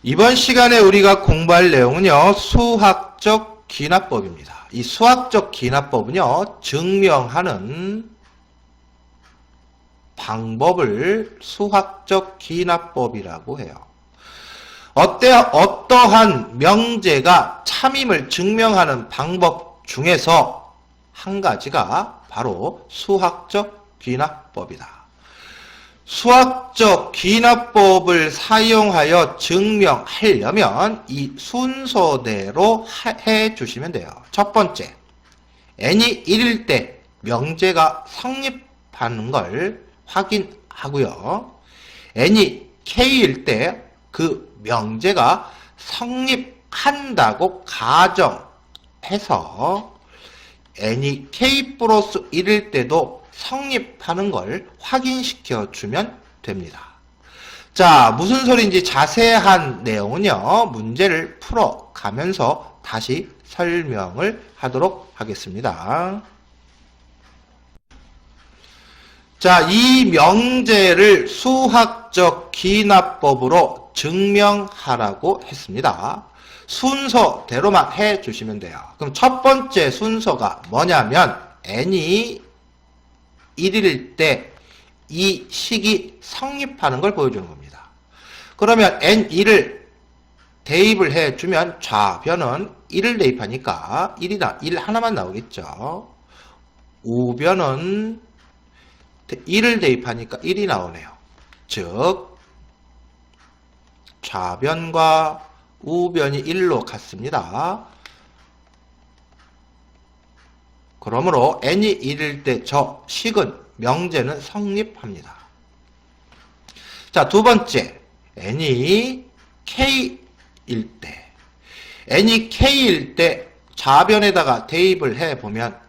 이번 시간에 우리가 공부할 내용은요, 수학적 기납법입니다. 이 수학적 기납법은요, 증명하는 방법을 수학적 기납법이라고 해요. 어떠한 명제가 참임을 증명하는 방법 중에서 한 가지가 바로 수학적 기납법이다. 수학적 기납법을 사용하여 증명하려면 이 순서대로 해 주시면 돼요. 첫 번째, n이 1일 때 명제가 성립하는 걸 확인하고요. n이 k일 때 그 명제가 성립한다고 가정해서 n이 k 플러스 1일 때도 성립하는 걸 확인시켜 주면 됩니다. 자, 무슨 소리인지 자세한 내용은요, 문제를 풀어가면서 다시 설명을 하도록 하겠습니다. 자, 이 명제를 수학적 기납법으로 증명하라고 했습니다. 순서대로만 해 주시면 돼요. 그럼 첫 번째 순서가 뭐냐면 n이 1일 때 이 식이 성립하는 걸 보여주는 겁니다. 그러면 n1을 대입을 해주면 좌변은 1을 대입하니까 1 하나만 나오겠죠. 우변은 1을 대입하니까 1이 나오네요. 즉 좌변과 우변이 1로 같습니다. 그러므로 n이 1일 때 저 식은 명제는 성립합니다. 자, 두 번째, n이 k일 때 n이 k일 때 좌변에다가 대입을 해보면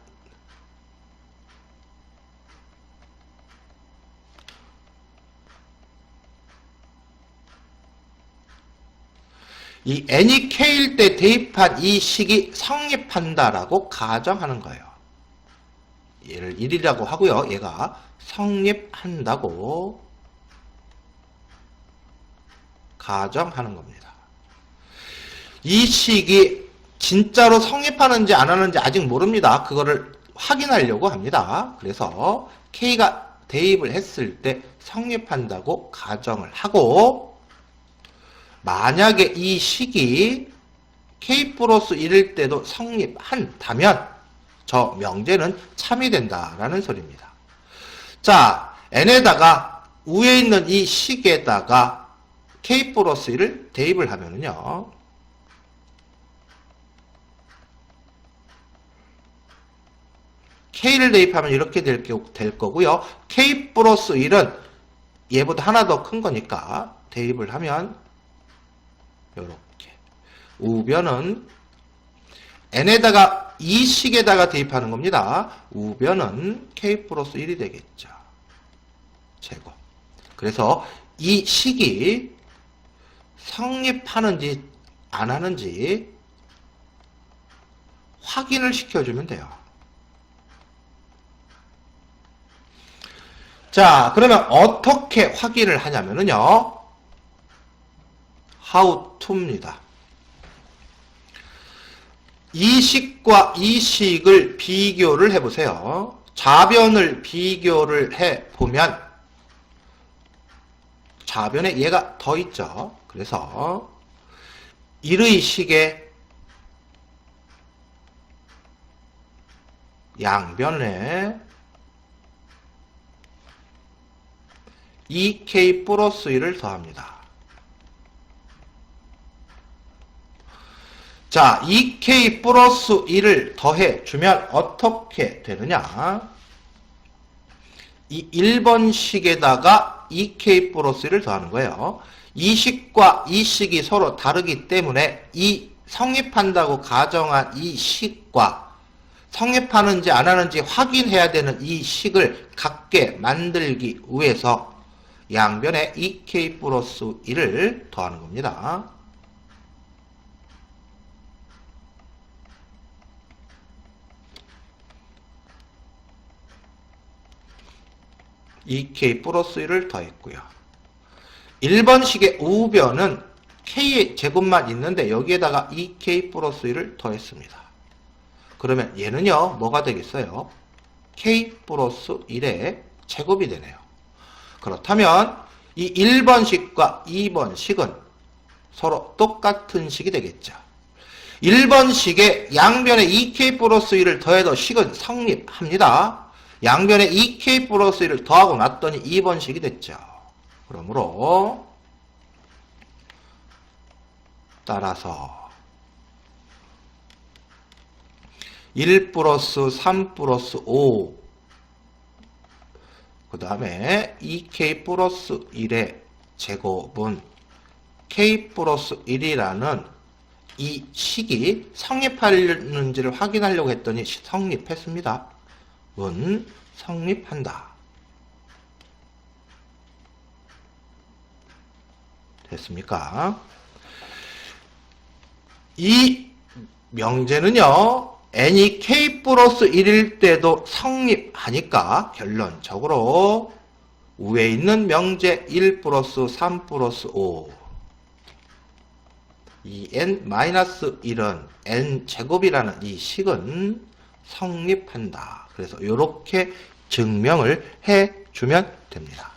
이 n이 k일 때 대입한 이 식이 성립한다라고 가정하는 거예요. 얘를 1이라고 하고요. 얘가 성립한다고 가정하는 겁니다. 이 식이 진짜로 성립하는지 안 하는지 아직 모릅니다. 그거를 확인하려고 합니다. 그래서 k가 대입을 했을 때 성립한다고 가정을 하고, 만약에 이 식이 k 플러스 1일 때도 성립한다면 저 명제는 참이된다라는 소리입니다. 자, n에다가 위에 있는 이 식에다가 k 플러스 1을 대입을 하면은요, k를 대입하면 이렇게 될 거고요. k 플러스 1은 얘보다 하나 더 큰 거니까 대입을 하면 이렇게, 우변은 n에다가 이 식에다가 대입하는 겁니다. 우변은 k 플러스 1이 되겠죠. 제곱. 그래서 이 식이 성립하는지 안 하는지 확인을 시켜주면 돼요. 자, 그러면 어떻게 확인을 하냐면요, how to입니다. 이 식과 이 식을 비교를 해보세요. 좌변을 비교를 해보면 좌변에 얘가 더 있죠. 그래서 1의 식의 양변에 2k 플러스 1을 더합니다. 자, 2k 플러스 1을 더해주면 어떻게 되느냐? 이 1번 식에다가 2k 플러스 1을 더하는 거예요. 이 식과 이 식이 서로 다르기 때문에 이 성립한다고 가정한 이 식과 성립하는지 안 하는지 확인해야 되는 이 식을 같게 만들기 위해서 양변에 2k 플러스 1을 더하는 겁니다. 2k 플러스 1을 더했고요. 1번식의 우변은 K의 제곱만 있는데 여기에다가 2K 플러스 1을 더했습니다. 그러면 얘는요, 뭐가 되겠어요? K 플러스 1의 제곱이 되네요. 그렇다면 이 1번식과 2번식은 서로 똑같은 식이 되겠죠. 1번식에 양변에 2K 플러스 1을 더해도 식은 성립합니다. 양변에 2K 플러스 1을 더하고 났더니 2번식이 됐죠. 그러므로 따라서 1 플러스 3 플러스 5 그 다음에 2K 플러스 1의 제곱은 K 플러스 1이라는 이 식이 성립하는지를 확인하려고 했더니 성립했습니다. 은 성립한다. 됐습니까? 이 명제는요, n이 k 플러스 1일 때도 성립하니까 결론적으로 위에 있는 명제 1 플러스 3 플러스 5 이 n-1은 n제곱이라는 이 식은 성립한다. 그래서 이렇게 증명을 해주면 됩니다.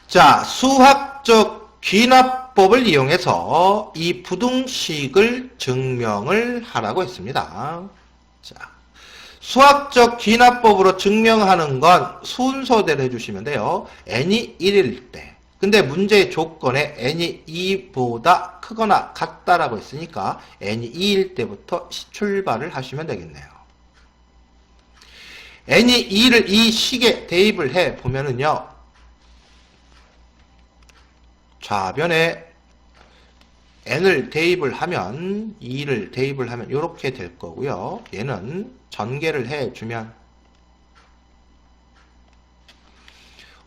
자, 수학적 귀납법을 이용해서 이 부등식을 증명을 하라고 했습니다. 자, 수학적 귀납법으로 증명하는 건 순서대로 해주시면 돼요. n이 1일 때. 근데 문제의 조건에 n이 2보다 크거나 같다라고 했으니까 n이 2일 때부터 출발을 하시면 되겠네요. n이 2를 이 식에 대입을 해 보면은요, 좌변에 n을 대입을 하면 2를 대입을 하면 이렇게 될 거고요. 얘는 전개를 해주면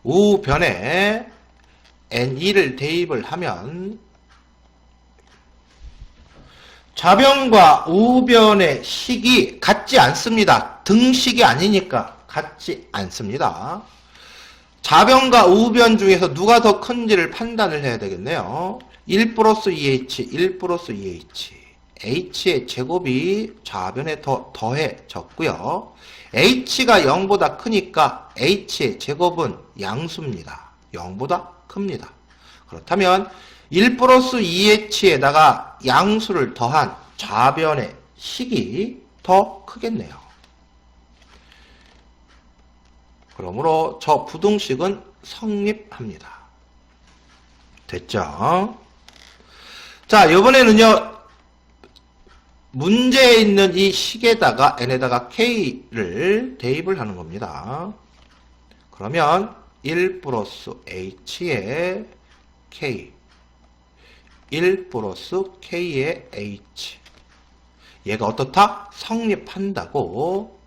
우변에 n2를 대입을 하면 좌변과 우변의 식이 같지 않습니다. 등식이 아니니까 같지 않습니다. 좌변과 우변 중에서 누가 더 큰지를 판단을 해야 되겠네요. 1 플러스 2h, 1 플러스 2h. h의 제곱이 좌변에 더해졌고요. h가 0보다 크니까 h의 제곱은 양수입니다. 0보다 큽니다. 그렇다면 1 플러스 2h에다가 양수를 더한 좌변의 식이 더 크겠네요. 그러므로 저 부등식은 성립합니다. 됐죠? 자, 이번에는요, 문제에 있는 이 식에다가 n에다가 k를 대입을 하는 겁니다. 그러면 1 플러스 h에 k, 1 플러스 k에 h. 얘가 어떻다? 성립한다고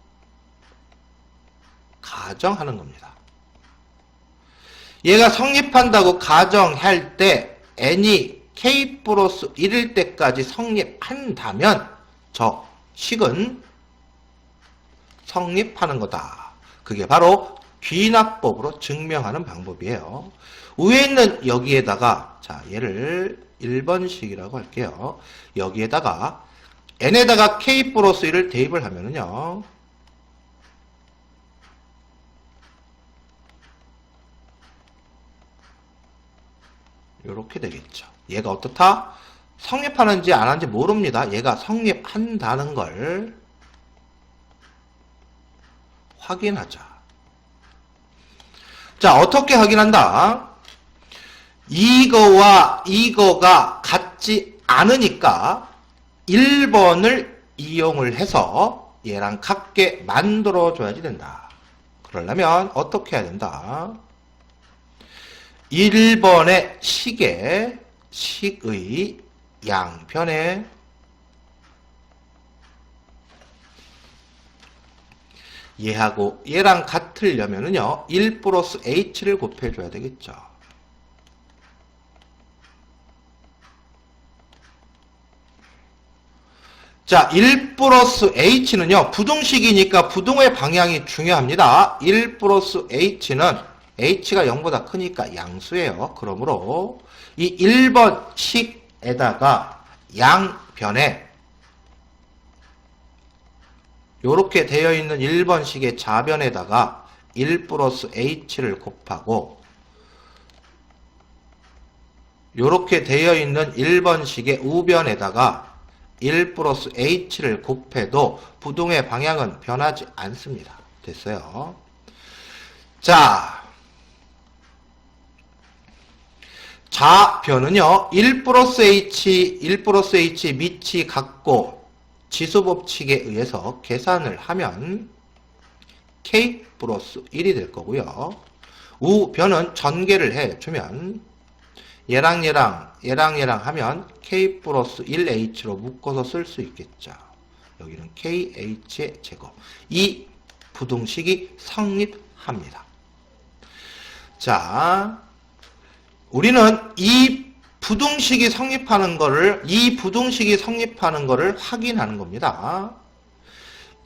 가정하는 겁니다. 얘가 성립한다고 가정할 때 n이 k 플러스 1일 때까지 성립한다면 저 식은 성립하는 거다. 그게 바로 귀납법으로 증명하는 방법이에요. 위에 있는 여기에다가, 자, 얘를 1번식이라고 할게요. 여기에다가 n에다가 k 플러스 1을 대입을 하면은요, 이렇게 되겠죠. 얘가 어떻다? 성립하는지 안 하는지 모릅니다. 얘가 성립한다는 걸 확인하자. 자, 어떻게 확인한다? 이거와 이거가 같지 않으니까 1번을 이용을 해서 얘랑 같게 만들어줘야지 된다. 그러려면 어떻게 해야 된다? 1번의 식의 양변에 얘하고 얘랑 같으려면은요, 1 플러스 h를 곱해줘야 되겠죠. 자, 1 플러스 h는요, 부등식이니까 부등의 방향이 중요합니다. 1 플러스 h는 h가 0보다 크니까 양수예요. 그러므로 이 1번식에다가 양변에 요렇게 되어 있는 1번식의 좌변에다가 1 플러스 h를 곱하고 요렇게 되어 있는 1번식의 우변에다가 1 플러스 h를 곱해도 부동의 방향은 변하지 않습니다. 됐어요. 자, 좌변은요, 1 플러스 h 밑이 같고 지수법칙에 의해서 계산을 하면 k 플러스 1이 될 거고요. 우변은 전개를 해주면 얘랑 하면 k 플러스 1h로 묶어서 쓸 수 있겠죠. 여기는 kh의 제곱. 이 부등식이 성립합니다. 자, 우리는 이 부등식이 성립하는 거를 확인하는 겁니다.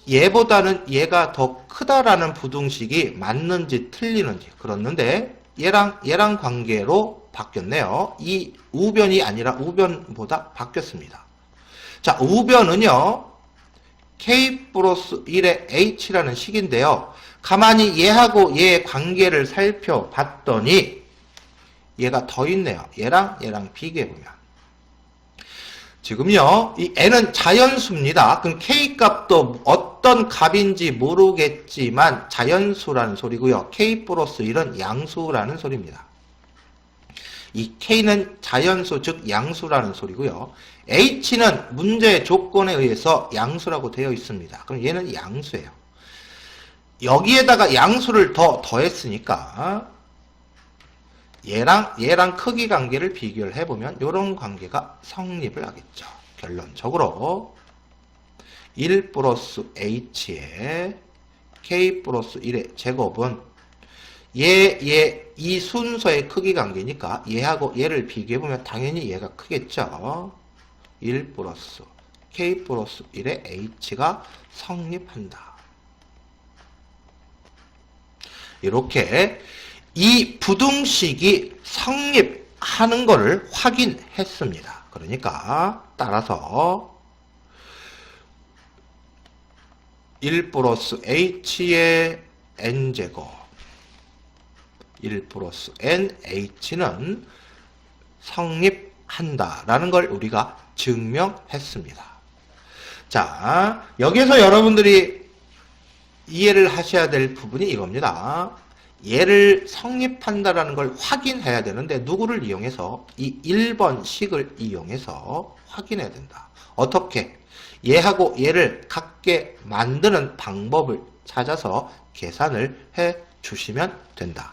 얘보다는 얘가 더 크다라는 부등식이 맞는지 틀리는지. 그렇는데 얘랑 관계로 바뀌었네요. 이 우변이 아니라 우변보다 바뀌었습니다. 자, 우변은요, k 플러스 1의 h라는 식인데요. 가만히 얘하고 얘의 관계를 살펴봤더니 얘가 더 있네요. 얘랑 비교해보면. 지금요, 이 n은 자연수입니다. 그럼 k 값도 어떤 값인지 모르겠지만 자연수라는 소리고요. k 플러스 1은 양수라는 소리입니다. 이 k는 자연수, 즉 양수라는 소리고요. h는 문제의 조건에 의해서 양수라고 되어 있습니다. 그럼 얘는 양수예요. 여기에다가 양수를 더했으니까 얘랑 크기 관계를 비교를 해보면 이런 관계가 성립을 하겠죠. 결론적으로 1 플러스 h에 k 플러스 1의 제곱은 이 순서의 크기 관계니까 얘하고 얘를 비교해보면 당연히 얘가 크겠죠. 1 플러스 k 플러스 1의 h가 성립한다. 이렇게 이 부등식이 성립하는 것을 확인했습니다. 그러니까 따라서 1 플러스 h의 n제곱 1 플러스 nh는 성립한다라는 걸 우리가 증명했습니다. 자, 여기에서 여러분들이 이해를 하셔야 될 부분이 이겁니다. 얘를 성립한다라는 걸 확인해야 되는데 누구를 이용해서? 이 1번 식을 이용해서 확인해야 된다. 어떻게? 얘하고 얘를 같게 만드는 방법을 찾아서 계산을 해 주시면 된다.